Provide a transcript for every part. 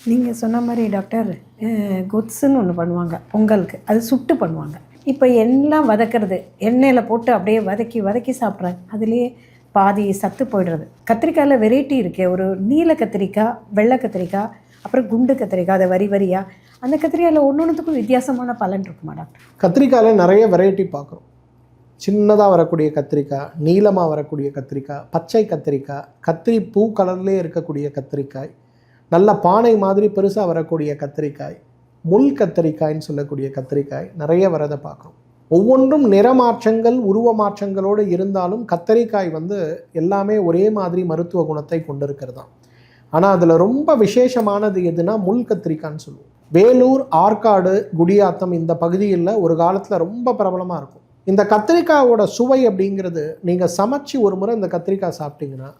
நீங்க சொன்ன மாரி டாக்டர், கொத்ஸுன்னு ஒண்ணு பண்ணுவாங்க பொங்கலுக்கு. அது சுட்டு பண்ணுவாங்க. இப்ப எல்லாம் வதக்குறது. எண்ணெயில போட்டு அப்படியே வதக்கி, வதக்கி சாப்பிட்றாங்க. அதிலேயே பாதி சத்து போயிடுறது. கத்திரிக்காயில வெரைட்டி இருக்கே. ஒரு நீல கத்திரிக்காய், வெள்ளை கத்திரிக்காய், அப்புறம் குண்டு கத்திரிக்காய், அத வரி வரியா. அந்த கத்திரிக்காயில ஒண்ணொண்ணுத்துக்கும் வித்தியாசமான பலன் இருக்குமா டாக்டர்? கத்திரிக்காயில நிறைய வெரைட்டி பார்க்குறோம். சின்னதா வரக்கூடிய கத்திரிக்காய், நீளமா வரக்கூடிய கத்திரிக்காய், பச்சை கத்திரிக்காய், கத்திரி பூ கலர்லேயே இருக்கக்கூடிய கத்திரிக்காய், நல்ல பானை மாதிரி பெருசாக வரக்கூடிய கத்திரிக்காய், முள் கத்திரிக்காய்ன்னு சொல்லக்கூடிய கத்திரிக்காய் நிறைய வரதை பார்க்குறோம். ஒவ்வொன்றும் நிறமாற்றங்கள் உருவ மாற்றங்களோடு இருந்தாலும் கத்திரிக்காய் எல்லாமே ஒரே மாதிரி மருத்துவ குணத்தை கொண்டிருக்கிறது தான். ஆனால் அதில் ரொம்ப விசேஷமானது எதுனா முள் கத்திரிக்காய்ன்னு சொல்லுவோம். வேலூர், ஆற்காடு, குடியாத்தம் இந்த பகுதியில் ஒரு காலத்தில் ரொம்ப பிரபலமாக இருக்கும். இந்த கத்திரிக்காயோட சுவை அப்படிங்கிறது நீங்கள் சமைச்சு ஒரு முறை இந்த கத்திரிக்காய் சாப்பிட்டீங்கன்னா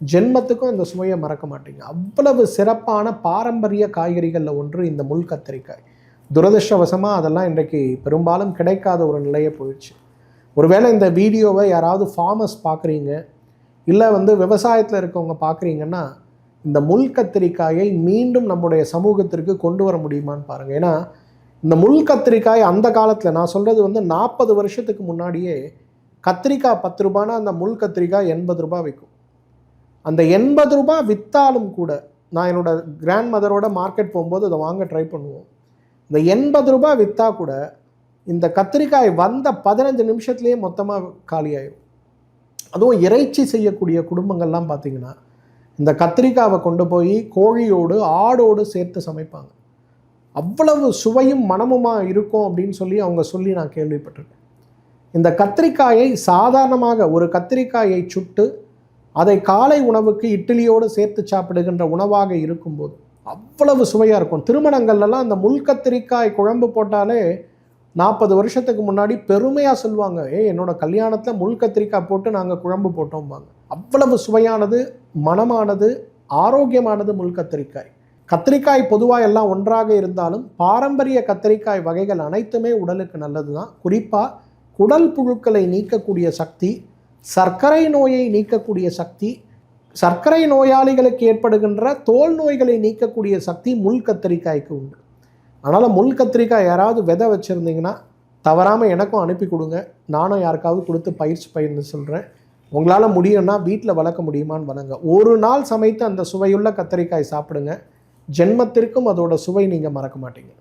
ஜென்மத்துக்கும் அந்த சுவையை மறக்க மாட்டீங்க. அவ்வளவு சிறப்பான பாரம்பரிய காய்கறிகளில் ஒன்று இந்த முள் கத்திரிக்காய். துரதிர்ஷ்டவசமாக அதெல்லாம் இன்றைக்கு பெரும்பாலும் கிடைக்காத ஒரு நிலையை போயிடுச்சு. ஒருவேளை இந்த வீடியோவை யாராவது ஃபார்மர்ஸ் பார்க்குறீங்க, இல்லை விவசாயத்தில் இருக்கவங்க பார்க்குறீங்கன்னா, இந்த முள் கத்திரிக்காயை மீண்டும் நம்முடைய சமூகத்திற்கு கொண்டு வர முடியுமான்னு பாருங்கள். ஏன்னா இந்த முள் கத்திரிக்காய் அந்த காலத்தில், நான் சொல்கிறது 40 வருஷத்துக்கு முன்னாடியே கத்திரிக்காய் 10 ரூபானா அந்த முள் கத்திரிக்காய் 80 ரூபா விற்கும். அந்த 80 ரூபா விற்றாலும் கூட, நான் என்னோடய கிராண்ட் மதரோட மார்க்கெட் போகும்போது அதை வாங்க ட்ரை பண்ணுவோம். இந்த 80 ரூபா விற்றா கூட இந்த கத்திரிக்காய் வந்த 15 நிமிஷத்துலேயே மொத்தமாக காலியாயிடும். அதுவும் இறைச்சி செய்யக்கூடிய குடும்பங்கள்லாம் பார்த்திங்கன்னா இந்த கத்திரிக்காவை கொண்டு போய் கோழியோடு ஆடோடு சேர்த்து சமைப்பாங்க. அவ்வளவு சுவையும் மனமுமா இருக்கும் அப்படின்னு சொல்லி நான் கேள்விப்பட்டிருக்கேன். இந்த கத்திரிக்காயை சாதாரணமாக ஒரு கத்திரிக்காயை சுட்டு அதை காலை உணவுக்கு இட்லியோடு சேர்த்து சாப்பிடுகின்ற உணவாக இருக்கும்போது அவ்வளவு சுவையாக இருக்கும். திருமணங்கள்லாம் அந்த முள் கத்திரிக்காய் குழம்பு போட்டாலே 40 வருஷத்துக்கு முன்னாடி பெருமையாக சொல்லுவாங்க, என்னோடய கல்யாணத்தில் முள் கத்திரிக்காய் போட்டு நாங்கள் குழம்பு போட்டோம்பாங்க. அவ்வளவு சுவையானது, மனமானது, ஆரோக்கியமானது முள் கத்திரிக்காய். கத்திரிக்காய் பொதுவாக எல்லாம் ஒன்றாக இருந்தாலும் பாரம்பரிய கத்திரிக்காய் வகைகள் அனைத்துமே உடலுக்கு நல்லது தான். குறிப்பாக குடல் புழுக்களை நீக்கக்கூடிய சக்தி, சர்க்கரை நோயை நீக்கக்கூடிய சக்தி, சர்க்கரை நோயாளிகளுக்கு ஏற்படுகின்ற தோல் நோய்களை நீக்கக்கூடிய சக்தி முள் கத்திரிக்காய்க்கு உண்டு. அதனால் முள் கத்திரிக்காய் யாராவது விதை வச்சுருந்தீங்கன்னா தவறாமல் எனக்கும் அனுப்பி கொடுங்க. நானும் யாருக்காவது கொடுத்து பயிர்ந்து சொல்கிறேன். உங்களால் முடியும்னா வீட்டில் வளர்க்க முடியுமான்னு வளங்க. ஒரு நாள் சமைத்து அந்த சுவையுள்ள கத்திரிக்காய் சாப்பிடுங்க. ஜென்மத்திற்கும் அதோட சுவை நீங்கள் மறக்க மாட்டீங்க.